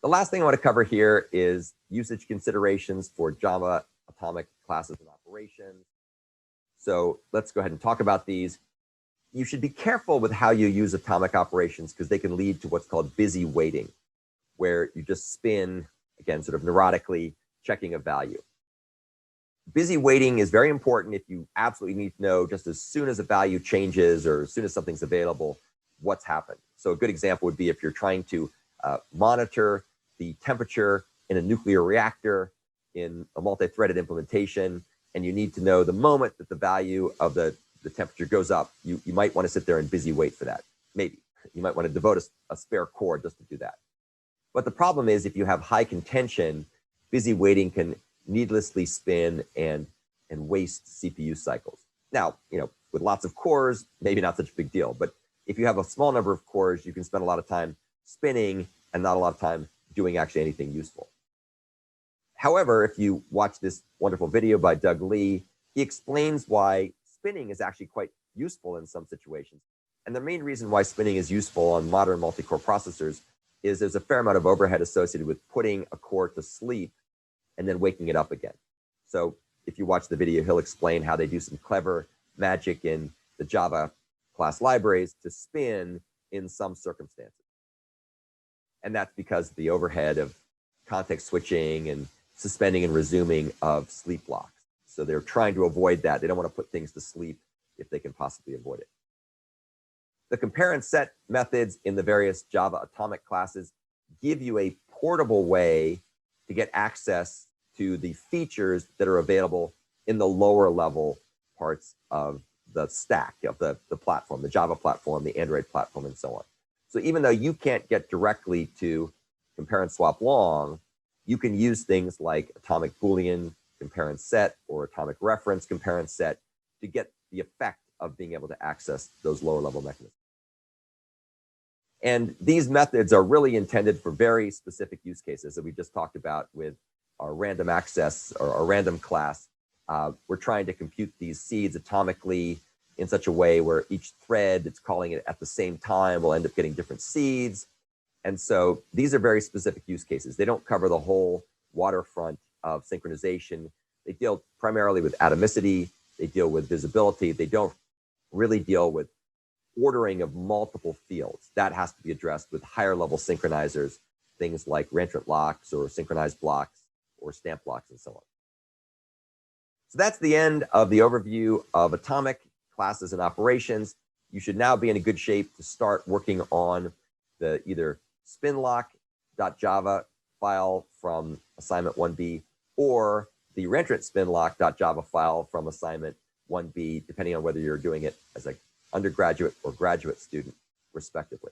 The last thing I want to cover here is usage considerations for Java atomic classes and operations. So let's go ahead and talk about these. You should be careful with how you use atomic operations because they can lead to what's called busy waiting, where you just spin, again, sort of neurotically checking a value. Busy waiting is very important if you absolutely need to know just as soon as a value changes or as soon as something's available, what's happened. So a good example would be if you're trying to monitor the temperature in a nuclear reactor in a multi-threaded implementation, and you need to know the moment that the value of the temperature goes up, you might want to sit there and busy wait for that. Maybe. You might want to devote a spare core just to do that. But the problem is if you have high contention, busy waiting can needlessly spin and waste CPU cycles. Now, with lots of cores, maybe not such a big deal, but if you have a small number of cores, you can spend a lot of time spinning and not a lot of time doing actually anything useful. However, if you watch this wonderful video by Doug Lee, he explains why spinning is actually quite useful in some situations. And the main reason why spinning is useful on modern multi-core processors is there's a fair amount of overhead associated with putting a core to sleep and then waking it up again. So if you watch the video, he'll explain how they do some clever magic in the Java class libraries to spin in some circumstances. And that's because of the overhead of context switching and suspending and resuming of sleep locks. So they're trying to avoid that. They don't want to put things to sleep if they can possibly avoid it. The compare and set methods in the various Java atomic classes give you a portable way to get access to the features that are available in the lower level parts of the stack, of the platform, the Java platform, the Android platform, and so on. So even though you can't get directly to compare and swap long, you can use things like atomic Boolean compare and set or atomic reference compare and set to get the effect of being able to access those lower level mechanisms. And these methods are really intended for very specific use cases that we just talked about with our random access or our random class. We're trying to compute these seeds atomically in such a way where each thread that's calling it at the same time will end up getting different seeds. And so these are very specific use cases. They don't cover the whole waterfront of synchronization. They deal primarily with atomicity. They deal with visibility. They don't really deal with ordering of multiple fields. That has to be addressed with higher level synchronizers, things like reentrant locks or synchronized blocks or stamp blocks and so on. So that's the end of the overview of atomic classes and operations. You should now be in a good shape to start working on the either spinlock.java file from assignment 1B or the reentrant spinlock.java file from assignment 1B, depending on whether you're doing it as an undergraduate or graduate student, respectively.